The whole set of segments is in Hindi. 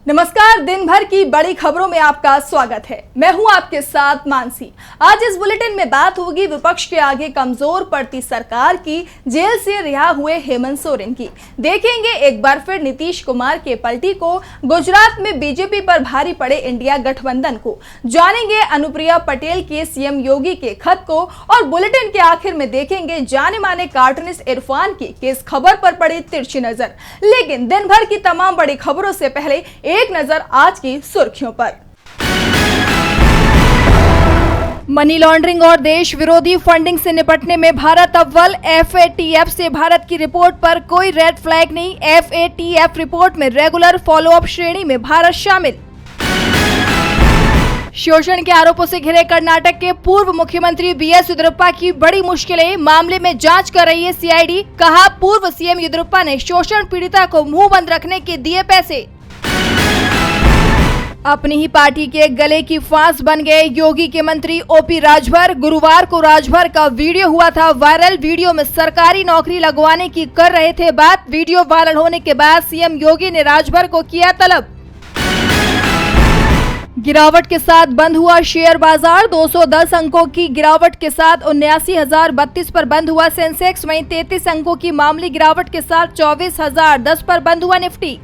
नमस्कार, दिन भर की बड़ी खबरों में आपका स्वागत है। मैं हूं आपके साथ मानसी। आज इस बुलेटिन में बात होगी विपक्ष के आगे कमजोर पड़ती सरकार की, जेल से रिहा हुए हेमंत सोरेन की। देखेंगे एक बार फिर नीतीश कुमार के पलटी को, गुजरात में बीजेपी पर भारी पड़े इंडिया गठबंधन को, जानेंगे अनुप्रिया पटेल के सीएम योगी के खत को और बुलेटिन के आखिर में देखेंगे जाने माने कार्टूनिस्ट इरफान की किस खबर पर पड़ी तिरछी नजर। लेकिन दिन भर की तमाम बड़ी खबरों से पहले एक नजर आज की सुर्खियों पर। मनी लॉन्ड्रिंग और देश विरोधी फंडिंग से निपटने में भारत अव्वल। FATF से भारत की रिपोर्ट पर कोई रेड फ्लैग नहीं। FATF रिपोर्ट में रेगुलर फॉलोअप श्रेणी में भारत शामिल। शोषण के आरोपों से घिरे कर्नाटक के पूर्व मुख्यमंत्री BS येदियुरप्पा की बड़ी मुश्किलें, मामले में जांच कर रही है CID। कहा, पूर्व CM येदियुरप्पा ने शोषण पीड़िता को मुंह बंद रखने के दिए पैसे। अपनी ही पार्टी के गले की फांस बन गए योगी के मंत्री OP राजभर। गुरुवार को राजभर का वीडियो हुआ था वायरल। वीडियो में सरकारी नौकरी लगवाने की कर रहे थे बात। वीडियो वायरल होने के बाद सीएम योगी ने राजभर को किया तलब। गिरावट के साथ बंद हुआ शेयर बाजार। 210 अंकों की गिरावट के साथ 79,032 पर बंद हुआ सेंसेक्स। वहीं 33 अंकों की मामूली गिरावट के साथ 24,010 पर बंद हुआ निफ्टी।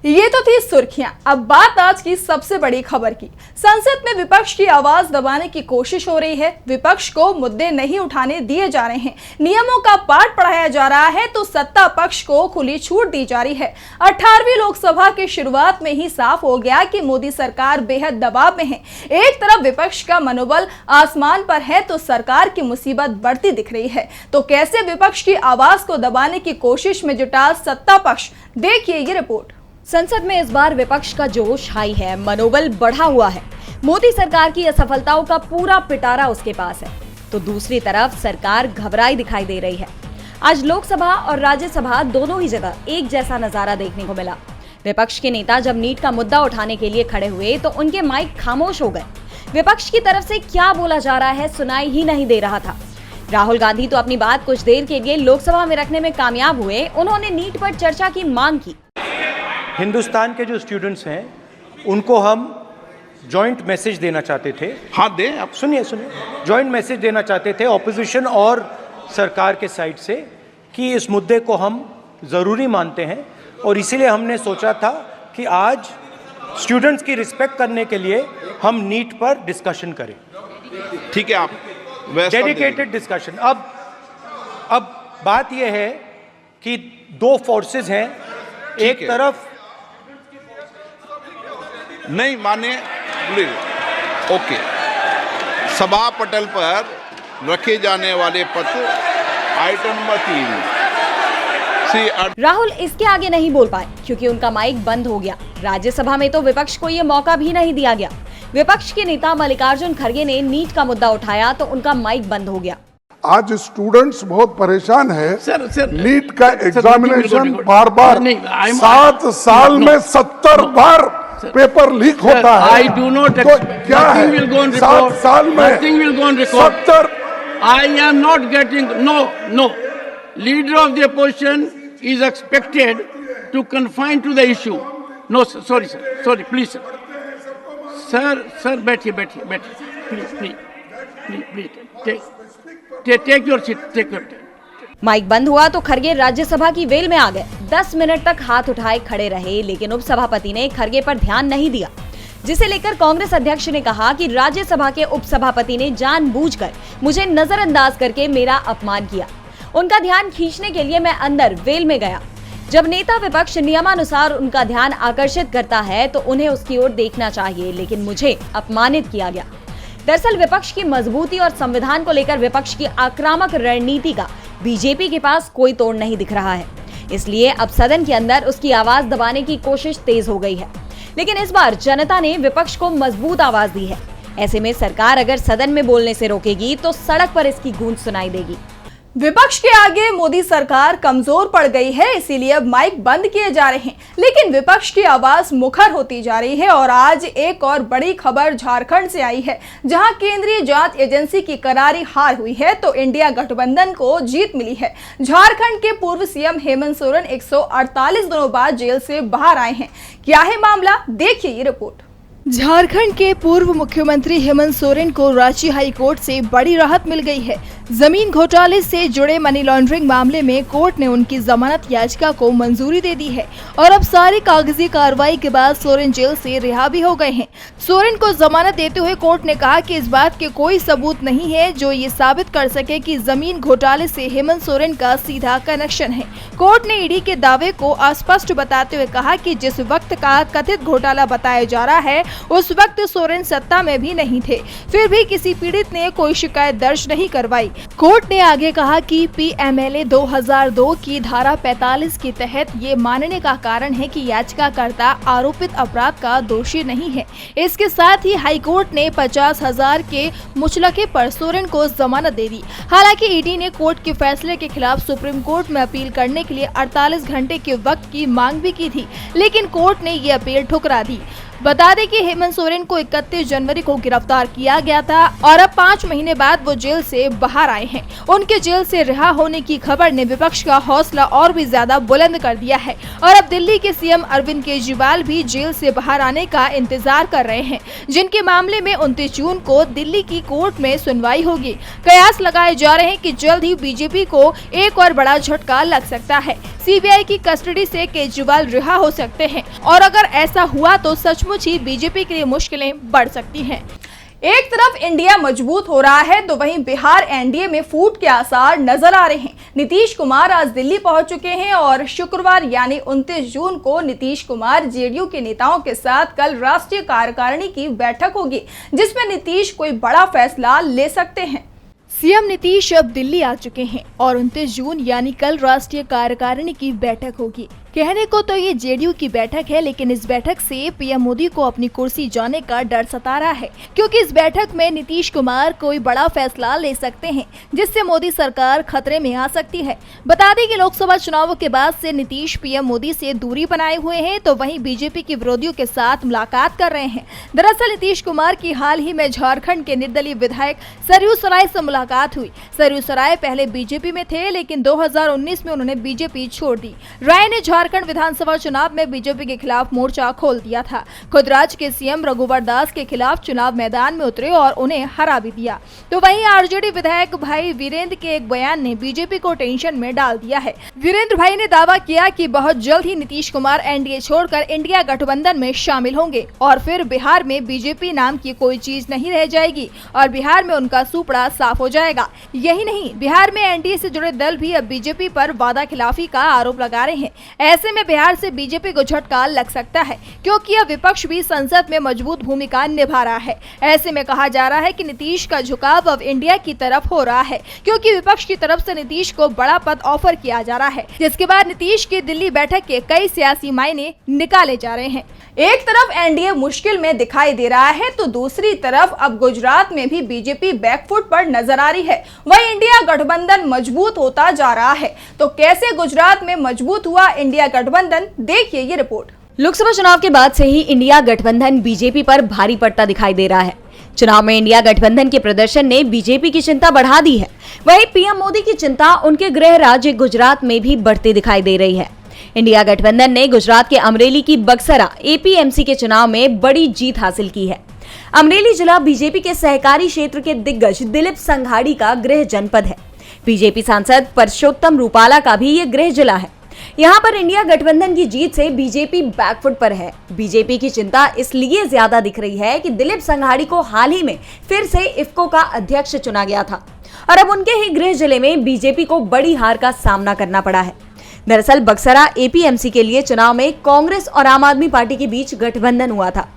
ये तो थी सुर्खियां। अब बात आज की सबसे बड़ी खबर की। संसद में विपक्ष की आवाज दबाने की कोशिश हो रही है। विपक्ष को मुद्दे नहीं उठाने दिए जा रहे हैं, नियमों का पाठ पढ़ाया जा रहा है, तो सत्ता पक्ष को खुली छूट दी जा रही है। 18वीं लोकसभा की शुरुआत में ही साफ हो गया कि मोदी सरकार बेहद दबाव में है। एक तरफ विपक्ष का मनोबल आसमान पर है तो सरकार की मुसीबत बढ़ती दिख रही है। तो कैसे विपक्ष की आवाज को दबाने की कोशिश में जुटा सत्ता पक्ष, देखिए ये रिपोर्ट। संसद में इस बार विपक्ष का जोश हाई है, मनोबल बढ़ा हुआ है। मोदी सरकार की असफलताओं का पूरा पिटारा उसके पास है, तो दूसरी तरफ सरकार घबराई दिखाई दे रही है। आज लोकसभा और राज्यसभा दोनों ही जगह एक जैसा नजारा देखने को मिला। विपक्ष के नेता जब नीट का मुद्दा उठाने के लिए खड़े हुए तो उनके माइक खामोश हो गए। विपक्ष की तरफ से क्या बोला जा रहा है सुनाई ही नहीं दे रहा था। राहुल गांधी तो अपनी बात कुछ देर के लिए लोकसभा में रखने में कामयाब हुए। उन्होंने नीट पर चर्चा की मांग की। हिंदुस्तान के जो स्टूडेंट्स हैं उनको हम जॉइंट मैसेज देना चाहते थे। हाँ दें, आप सुनिए जॉइंट मैसेज देना चाहते थे ऑपोजिशन और सरकार के साइड से कि इस मुद्दे को हम ज़रूरी मानते हैं और इसीलिए हमने सोचा था कि आज स्टूडेंट्स की रिस्पेक्ट करने के लिए हम नीट पर डिस्कशन करें। ठीक है, आप डेडिकेटेड डिस्कशन। अब बात यह है कि दो फोर्सेस हैं। एक तरफ नहीं माने, प्लीज ओके। सभा पटल पर रखे जाने वाले पत्र आइटम नंबर 3। राहुल इसके आगे नहीं बोल पाए क्योंकि उनका माइक बंद हो गया। राज्यसभा में तो विपक्ष को ये मौका भी नहीं दिया गया। विपक्ष के नेता मल्लिकार्जुन खड़गे ने नीट का मुद्दा उठाया तो उनका माइक बंद हो गया। आज स्टूडेंट्स बहुत परेशान है। सर, नीट का एग्जामिनेशन बार 7 साल में 70 बार पेपर लीक होता है। I do not तो क्या है 7 साल में 70? I am not getting no. Leader of the opposition is expected to confine to the issue. No, sir, sorry, please, sir, बैठिए, please, take your seat. Mike बंद हुआ तो खड़गे राज्यसभा की वेल में आ गए। 10 मिनट तक हाथ उठाए खड़े रहे, लेकिन उपसभापति ने खड़गे पर ध्यान नहीं दिया, जिसे लेकर कांग्रेस अध्यक्ष ने कहा कि राज्यसभा के उपसभापति ने जानबूझकर मुझे नजरअंदाज करके मेरा अपमान किया। उनका ध्यान खींचने के लिए मैं अंदर वेल में गया। जब नेता विपक्ष नियमानुसार उनका ध्यान आकर्षित करता है तो उन्हें उसकी ओर देखना चाहिए, लेकिन मुझे अपमानित किया गया। दरअसल विपक्ष की मजबूती और संविधान को लेकर विपक्ष की आक्रामक रणनीति का बीजेपी के पास कोई तोड़ नहीं दिख रहा है। इसलिए अब सदन के अंदर उसकी आवाज दबाने की कोशिश तेज हो गई है। लेकिन इस बार जनता ने विपक्ष को मजबूत आवाज दी है। ऐसे में सरकार अगर सदन में बोलने से रोकेगी तो सड़क पर इसकी गूंज सुनाई देगी। विपक्ष के आगे मोदी सरकार कमजोर पड़ गई है, इसीलिए अब माइक बंद किए जा रहे हैं। लेकिन विपक्ष की आवाज मुखर होती जा रही है और आज एक और बड़ी खबर झारखंड से आई है, जहां केंद्रीय जांच एजेंसी की करारी हार हुई है तो इंडिया गठबंधन को जीत मिली है। झारखंड के पूर्व सीएम हेमंत सोरेन 148 दिनों बाद जेल से बाहर आए हैं। क्या है मामला, देखिए ये रिपोर्ट। झारखंड के पूर्व मुख्यमंत्री हेमंत सोरेन को रांची हाई कोर्ट से बड़ी राहत मिल गई है। जमीन घोटाले से जुड़े मनी लॉन्ड्रिंग मामले में कोर्ट ने उनकी जमानत याचिका को मंजूरी दे दी है और अब सारी कागजी कार्रवाई के बाद सोरेन जेल से रिहा भी हो गए हैं। सोरेन को जमानत देते हुए कोर्ट ने कहा कि इस बात के कोई सबूत नहीं है जो ये साबित कर सके कि जमीन घोटाले से हेमंत सोरेन का सीधा कनेक्शन है। कोर्ट ने ईडी के दावे को अस्पष्ट बताते हुए कहा कि जिस वक्त का कथित घोटाला बताया जा रहा है उस वक्त सोरेन सत्ता में भी नहीं थे, फिर भी किसी पीड़ित ने कोई शिकायत दर्ज नहीं करवाई। कोर्ट ने आगे कहा कि पीएमएलए 2002 की धारा 45 के तहत ये मानने का कारण है कि याचिकाकर्ता आरोपित अपराध का दोषी नहीं है। इसके साथ ही हाईकोर्ट ने 50,000 के मुचलके पर सोरेन को जमानत दे दी। हालांकि ईडी ने कोर्ट के फैसले के खिलाफ सुप्रीम कोर्ट में अपील करने के लिए 48 घंटे के वक्त की मांग भी की थी, लेकिन कोर्ट ने ये अपील ठुकरा दी। बता दें कि हेमंत सोरेन को 31 जनवरी को गिरफ्तार किया गया था और अब 5 महीने बाद वो जेल से बाहर आए हैं। उनके जेल से रिहा होने की खबर ने विपक्ष का हौसला और भी ज्यादा बुलंद कर दिया है और अब दिल्ली के सीएम अरविंद केजरीवाल भी जेल से बाहर आने का इंतजार कर रहे हैं, जिनके मामले में 29 जून को दिल्ली की कोर्ट में सुनवाई होगी। कयास लगाए जा रहे हैं कि जल्द ही बीजेपी को एक और बड़ा झटका लग सकता है। सीबीआई की कस्टडी से केजरीवाल रिहा हो सकते हैं और अगर ऐसा हुआ तो सचमुच ही बीजेपी के लिए मुश्किलें बढ़ सकती हैं। एक तरफ इंडिया मजबूत हो रहा है तो वहीं बिहार एनडीए में फूट के आसार नजर आ रहे हैं। नीतीश कुमार आज दिल्ली पहुंच चुके हैं और शुक्रवार यानी 29 जून को नीतीश कुमार जेडीयू के नेताओं के साथ कल राष्ट्रीय कार्यकारिणी की बैठक होगी, जिसमें नीतीश कोई बड़ा फैसला ले सकते हैं। सीएम नीतीश अब दिल्ली आ चुके हैं और 29 जून यानी कल राष्ट्रीय कार्यकारिणी की बैठक होगी। कहने को तो ये जेडीयू की बैठक है, लेकिन इस बैठक से पीएम मोदी को अपनी कुर्सी जाने का डर सता रहा है, क्योंकि इस बैठक में नीतीश कुमार कोई बड़ा फैसला ले सकते हैं जिससे मोदी सरकार खतरे में आ सकती है। बता दें कि लोकसभा चुनावों के बाद से नीतीश पीएम मोदी से दूरी बनाए हुए हैं तो वहीं बीजेपी के विरोधियों के साथ मुलाकात कर रहे हैं। दरअसल नीतीश कुमार की हाल ही में झारखंड के निर्दलीय विधायक सरयू सराय से मुलाकात हुई। सरयू सराय पहले बीजेपी में थे, लेकिन 2019 में उन्होंने बीजेपी छोड़ दी। राय ने झारखंड विधानसभा चुनाव में बीजेपी के खिलाफ मोर्चा खोल दिया था। खुद राज्य के सीएम रघुवर दास के खिलाफ चुनाव मैदान में उतरे और उन्हें हरा भी दिया। तो वहीं आरजेडी विधायक भाई वीरेंद्र के एक बयान ने बीजेपी को टेंशन में डाल दिया है। वीरेंद्र भाई ने दावा किया कि बहुत जल्द ही नीतीश कुमार एनडीए छोड़कर इंडिया गठबंधन में शामिल होंगे और फिर बिहार में बीजेपी नाम की कोई चीज नहीं रह जाएगी और बिहार में उनका सुपड़ा साफ हो जाएगा। यही नहीं, बिहार में एनडीए से जुड़े दल भी अब बीजेपी पर वादा खिलाफी का आरोप लगा रहे हैं। ऐसे में बिहार से बीजेपी को झटका लग सकता है, क्योंकि अब विपक्ष भी संसद में मजबूत भूमिका निभा रहा है। ऐसे में कहा जा रहा है कि नीतीश का झुकाव अब इंडिया की तरफ हो रहा है, क्योंकि विपक्ष की तरफ से नीतीश को बड़ा पद ऑफर किया जा रहा है, जिसके बाद नीतीश की दिल्ली बैठक के कई सियासी मायने निकाले जा रहे हैं। एक तरफ एनडीए मुश्किल में दिखाई दे रहा है तो दूसरी तरफ अब गुजरात में भी बीजेपी बैकफुट पर नजर आ रही है। वहीं इंडिया गठबंधन मजबूत होता जा रहा है। तो कैसे गुजरात में मजबूत हुआ इंडिया गठबंधन, देखिए ये रिपोर्ट। लोकसभा चुनाव के बाद से ही इंडिया गठबंधन बीजेपी पर भारी पड़ता दिखाई दे रहा है। चुनाव में इंडिया गठबंधन के प्रदर्शन ने बीजेपी की चिंता बढ़ा दी है। वहीं पीएम मोदी की चिंता उनके गृह राज्य गुजरात में भी बढ़ती दिखाई दे रही है। इंडिया गठबंधन ने गुजरात के अमरेली की बक्सरा एपीएमसी के चुनाव में बड़ी जीत हासिल की है। अमरेली जिला बीजेपी के सहकारी क्षेत्र के दिग्गज दिलीप संघाड़ी का गृह जनपद है। बीजेपी सांसद परषोत्तम रूपाला का भी ये गृह जिला है। यहाँ पर इंडिया गठबंधन की जीत से बीजेपी बैकफुट पर है। बीजेपी की चिंता इसलिए ज्यादा दिख रही है कि दिलीप संघाड़ी को हाल ही में फिर से इफ्को का अध्यक्ष चुना गया था और अब उनके ही गृह जिले में बीजेपी को बड़ी हार का सामना करना पड़ा है। दरअसल बक्सरा एपीएमसी के लिए चुनाव में कांग्रेस और आम आदमी पार्टी के बीच गठबंधन हुआ था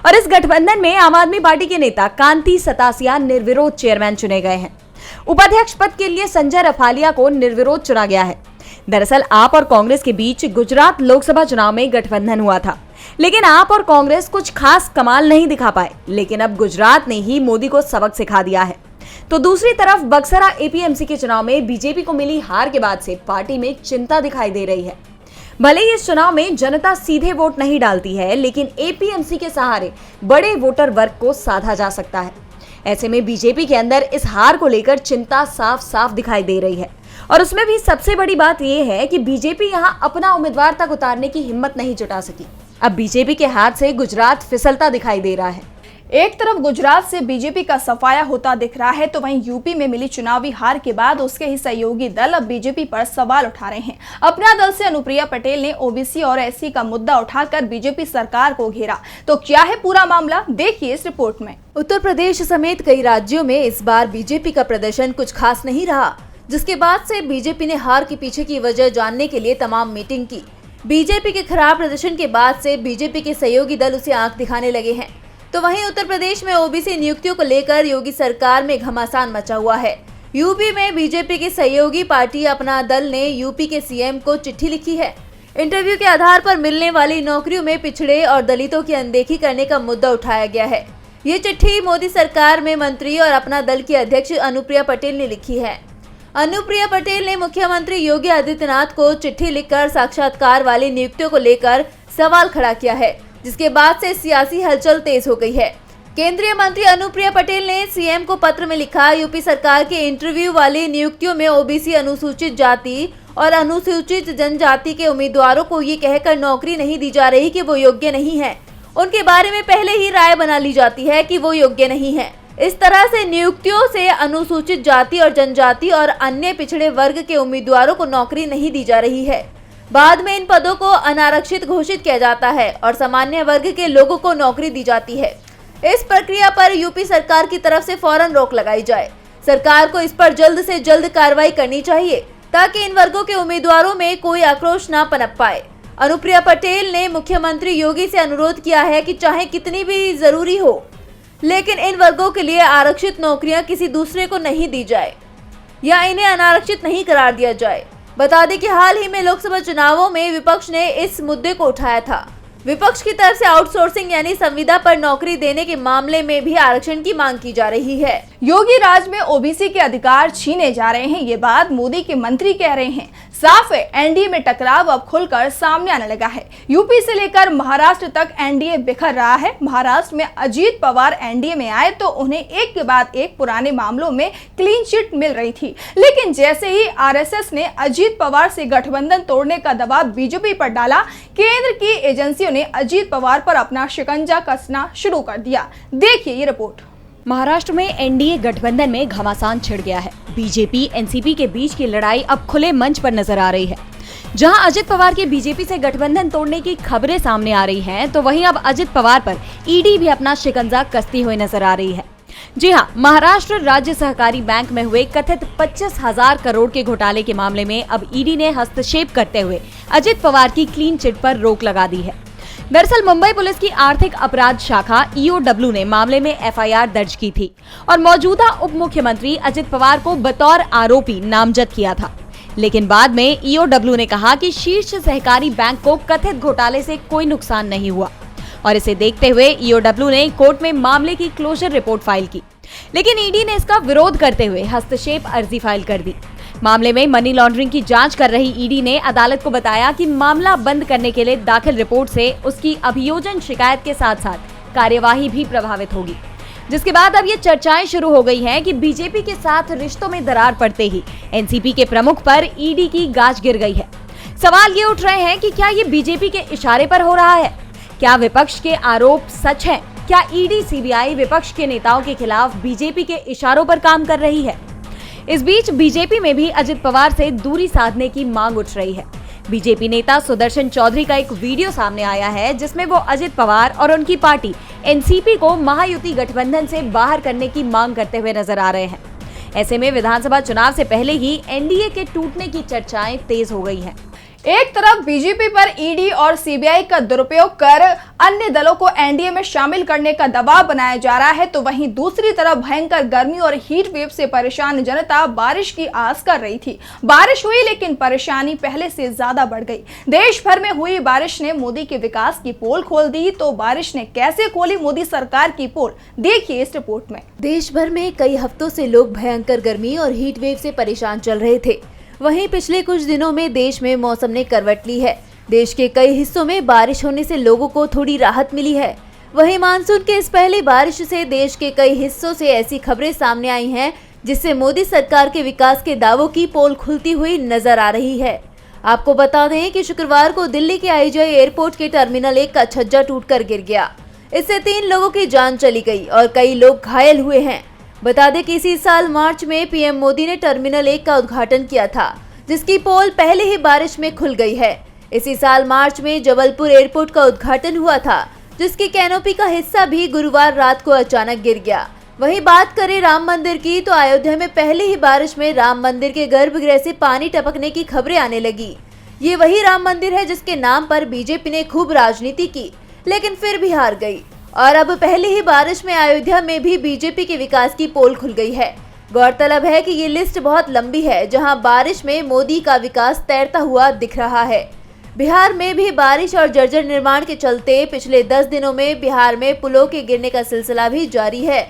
और इस गठबंधन में आम आदमी पार्टी के नेता कांति सतासिया निर्विरोध चेयरमैन चुने गए हैं। उपाध्यक्ष पद के लिए संजय रफालिया को निर्विरोध चुना गया है। दरअसल आप और कांग्रेस के बीच गुजरात लोकसभा चुनाव में गठबंधन हुआ था, लेकिन आप और कांग्रेस कुछ खास कमाल नहीं दिखा पाए। लेकिन अब गुजरात ने ही मोदी को सबक सिखा दिया है। तो दूसरी तरफ बक्सरा एपीएमसी के चुनाव में बीजेपी को मिली हार के बाद से पार्टी में चिंता दिखाई दे रही है। भले ही इस चुनाव में जनता सीधे वोट नहीं डालती है, लेकिन एपीएमसी के सहारे बड़े वोटर वर्ग को साधा जा सकता है। ऐसे में बीजेपी के अंदर इस हार को लेकर चिंता साफ साफ दिखाई दे रही है। और उसमें भी सबसे बड़ी बात यह है कि बीजेपी यहां अपना उम्मीदवार तक उतारने की हिम्मत नहीं जुटा सकी। अब बीजेपी के हाथ से गुजरात फिसलता दिखाई दे रहा है। एक तरफ गुजरात से बीजेपी का सफाया होता दिख रहा है, तो वहीं यूपी में मिली चुनावी हार के बाद उसके ही सहयोगी दल अब बीजेपी पर सवाल उठा रहे हैं। अपना दल से अनुप्रिया पटेल ने ओबीसी और एससी का मुद्दा उठाकर बीजेपी सरकार को घेरा। तो क्या है पूरा मामला, देखिए इस रिपोर्ट में। उत्तर प्रदेश समेत कई राज्यों में इस बार बीजेपी का प्रदर्शन कुछ खास नहीं रहा, जिसके बाद से बीजेपी ने हार के पीछे की वजह जानने के लिए तमाम मीटिंग की। बीजेपी के खराब प्रदर्शन के बाद से बीजेपी के सहयोगी दल उसे आंख दिखाने लगे हैं। तो वहीं उत्तर प्रदेश में ओबीसी नियुक्तियों को लेकर योगी सरकार में घमासान मचा हुआ है। यूपी में बीजेपी की सहयोगी पार्टी अपना दल ने यूपी के सीएम को चिट्ठी लिखी है। इंटरव्यू के आधार पर मिलने वाली नौकरियों में पिछड़े और दलितों की अनदेखी करने का मुद्दा उठाया गया है। ये चिट्ठी मोदी सरकार में मंत्री और अपना दल की अध्यक्ष अनुप्रिया पटेल ने लिखी है। अनुप्रिया पटेल ने मुख्यमंत्री योगी आदित्यनाथ को चिट्ठी लिखकर साक्षात्कार वाली नियुक्तियों को लेकर सवाल खड़ा किया है, जिसके बाद से सियासी हलचल तेज हो गई है। केंद्रीय मंत्री अनुप्रिया पटेल ने सीएम को पत्र में लिखा, यूपी सरकार के इंटरव्यू वाली नियुक्तियों में ओबीसी, अनुसूचित जाति और अनुसूचित जनजाति के उम्मीदवारों को ये कहकर नौकरी नहीं दी जा रही कि वो योग्य नहीं है। उनके बारे में पहले ही राय बना ली जाती है कि वो योग्य नहीं है। इस तरह से नियुक्तियों से अनुसूचित जाति और जनजाति और अन्य पिछड़े वर्ग के उम्मीदवारों को नौकरी नहीं दी जा रही है। बाद में इन पदों को अनारक्षित घोषित किया जाता है और सामान्य वर्ग के लोगों को नौकरी दी जाती है। इस प्रक्रिया पर यूपी सरकार की तरफ से फौरन रोक लगाई जाए। सरकार को इस पर जल्द से जल्द कार्रवाई करनी चाहिए, ताकि इन वर्गों के उम्मीदवारों में कोई आक्रोश न पनप पाए। अनुप्रिया पटेल ने मुख्यमंत्री योगी से अनुरोध किया है कि चाहे कितनी भी जरूरी हो, लेकिन इन वर्गों के लिए आरक्षित नौकरियां किसी दूसरे को नहीं दी जाए या इन्हें अनारक्षित नहीं करार दिया जाए। बता दें कि हाल ही में लोकसभा चुनावों में विपक्ष ने इस मुद्दे को उठाया था। विपक्ष की तरफ से आउटसोर्सिंग यानी संविदा पर नौकरी देने के मामले में भी आरक्षण की मांग की जा रही है। योगी राज में ओबीसी के अधिकार छीने जा रहे हैं, ये बात मोदी के मंत्री कह रहे हैं। साफ है, एनडीए में टकराव अब खुलकर सामने आने लगा है। यूपी से लेकर महाराष्ट्र तक एनडीए बिखर रहा है। महाराष्ट्र में अजीत पवार एनडीए में आए तो उन्हें एक के बाद एक पुराने मामलों में क्लीन चिट मिल रही थी, लेकिन जैसे ही आरएसएस ने अजीत पवार से गठबंधन तोड़ने का दबाव बीजेपी पर डाला, केंद्र की एजेंसियों ने अजीत पवार पर अपना शिकंजा कसना शुरू कर दिया। देखिए ये रिपोर्ट। महाराष्ट्र में एनडीए गठबंधन में घमासान छिड़ गया है। बीजेपी एनसीपी के बीच की लड़ाई अब खुले मंच पर नजर आ रही है। जहां अजित पवार के बीजेपी से गठबंधन तोड़ने की खबरें सामने आ रही हैं, तो वहीं अब अजित पवार पर ईडी भी अपना शिकंजा कसती हुई नजर आ रही है। जी हां, महाराष्ट्र राज्य सहकारी बैंक में हुए कथित 25,000 करोड़ के घोटाले के मामले में अब ईडी ने हस्तक्षेप करते हुए अजित पवार की क्लीन चिट पर रोक लगा दी है। दरअसल मुंबई पुलिस की आर्थिक अपराध शाखा ईओडब्ल्यू ने मामले में एफआईआर दर्ज की थी और मौजूदा उप मुख्यमंत्री अजित पवार को बतौर आरोपी नामजद किया था। लेकिन बाद में ईओडब्ल्यू ने कहा कि शीर्ष सहकारी बैंक को कथित घोटाले से कोई नुकसान नहीं हुआ और इसे देखते हुए ईओडब्ल्यू ने कोर्ट में मामले की क्लोजर रिपोर्ट फाइल की। लेकिन ईडी ने इसका विरोध करते हुए हस्तक्षेप अर्जी फाइल कर दी। मामले में मनी लॉन्ड्रिंग की जांच कर रही ईडी ने अदालत को बताया कि मामला बंद करने के लिए दाखिल रिपोर्ट से उसकी अभियोजन शिकायत के साथ साथ कार्यवाही भी प्रभावित होगी। जिसके बाद अब ये चर्चाएं शुरू हो गई हैं कि बीजेपी के साथ रिश्तों में दरार पड़ते ही एनसीपी के प्रमुख पर ईडी की गाज गिर गई है। सवाल ये उठ रहे हैं कि क्या ये बीजेपी के इशारे पर हो रहा है? क्या विपक्ष के आरोप सच है? क्या ईडी सीबीआई विपक्ष के नेताओं के खिलाफ बीजेपी के इशारों पर काम कर रही है? इस बीच बीजेपी में भी अजित पवार से दूरी साधने की मांग उठ रही है। बीजेपी नेता सुदर्शन चौधरी का एक वीडियो सामने आया है, जिसमें वो अजित पवार और उनकी पार्टी एनसीपी को महायुति गठबंधन से बाहर करने की मांग करते हुए नजर आ रहे हैं। ऐसे में विधानसभा चुनाव से पहले ही एनडीए के टूटने की चर्चाएं तेज हो गई हैं। एक तरफ बीजेपी पर ईडी और सीबीआई का दुरुपयोग कर अन्य दलों को एनडीए में शामिल करने का दबाव बनाया जा रहा है, तो वहीं दूसरी तरफ भयंकर गर्मी और हीट वेव से परेशान जनता बारिश की आस कर रही थी। बारिश हुई लेकिन परेशानी पहले से ज्यादा बढ़ गई। देश भर में हुई बारिश ने मोदी के विकास की पोल खोल दी, तो बारिश ने कैसे खोली मोदी सरकार की पोल, देखिए इस रिपोर्ट में। देश भर में कई हफ्तों से लोग भयंकर गर्मी और हीट वेव से परेशान चल रहे थे। वहीं पिछले कुछ दिनों में देश में मौसम ने करवट ली है। देश के कई हिस्सों में बारिश होने से लोगों को थोड़ी राहत मिली है। वहीं मानसून के इस पहली बारिश से देश के कई हिस्सों से ऐसी खबरें सामने आई हैं जिससे मोदी सरकार के विकास के दावों की पोल खुलती हुई नजर आ रही है। आपको बता दें कि शुक्रवार को दिल्ली के आईजीआई एयरपोर्ट के टर्मिनल 1 का छज्जा टूटकर गिर गया। इससे 3 लोगों की जान चली गई और कई लोग घायल हुए हैं। बता दें कि इसी साल मार्च में पीएम मोदी ने टर्मिनल 1 का उद्घाटन किया था, जिसकी पोल पहले ही बारिश में खुल गई है। इसी साल मार्च में जबलपुर एयरपोर्ट का उद्घाटन हुआ था, जिसकी कैनोपी का हिस्सा भी गुरुवार रात को अचानक गिर गया। वहीं बात करें राम मंदिर की, तो अयोध्या में पहले ही बारिश में राम मंदिर के गर्भगृह से पानी टपकने की खबरें आने लगी। ये वही राम मंदिर है जिसके नाम पर बीजेपी ने खूब राजनीति की, लेकिन फिर भी हार गई। और अब पहली ही बारिश में अयोध्या में भी बीजेपी के विकास की पोल खुल गई है। गौरतलब है कि ये लिस्ट बहुत लंबी है, जहां बारिश में मोदी का विकास तैरता हुआ दिख रहा है। बिहार में भी बारिश और जर्जर निर्माण के चलते पिछले 10 दिनों में बिहार में पुलों के गिरने का सिलसिला भी जारी है।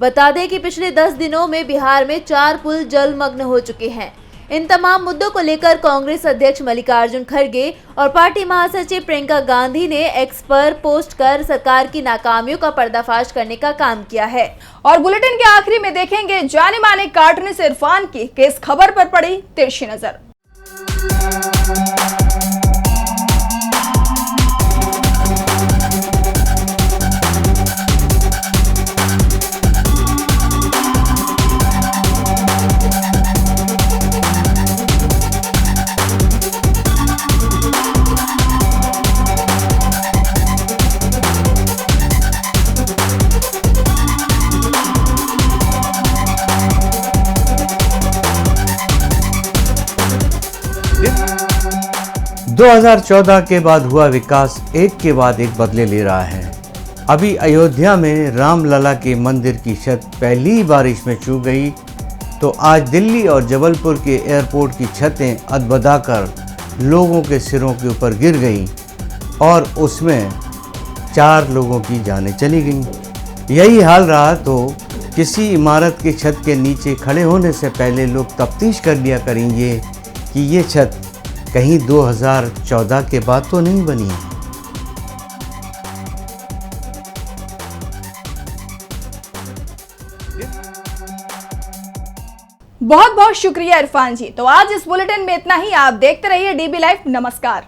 बता दें कि पिछले 10 दिनों में बिहार में 4 पुल जलमग्न हो चुके हैं। इन तमाम मुद्दों को लेकर कांग्रेस अध्यक्ष मल्लिकार्जुन खड़गे और पार्टी महासचिव प्रियंका गांधी ने एक्स पर पोस्ट कर सरकार की नाकामियों का पर्दाफाश करने का काम किया है। और बुलेटिन के आखिरी में देखेंगे जाने माने कार्टूनिस्ट इरफान की किस खबर पर पड़ी तिरछी नजर। दो 2014 के बाद हुआ विकास एक के बाद एक बदले ले रहा है। अभी अयोध्या में रामलला के मंदिर की छत पहली बारिश में छू गई, तो आज दिल्ली और जबलपुर के एयरपोर्ट की छतें अदबदाकर लोगों के सिरों के ऊपर गिर गईं और उसमें 4 लोगों की जानें चली गईं। यही हाल रहा तो किसी इमारत की छत के नीचे खड़े होने से पहले लोग तफ्तीश कर लिया करेंगे कि ये छत कहीं 2014 के बाद तो नहीं बनी है। बहुत बहुत शुक्रिया इरफान जी। तो आज इस बुलेटिन में इतना ही। आप देखते रहिए डीबी लाइव। नमस्कार।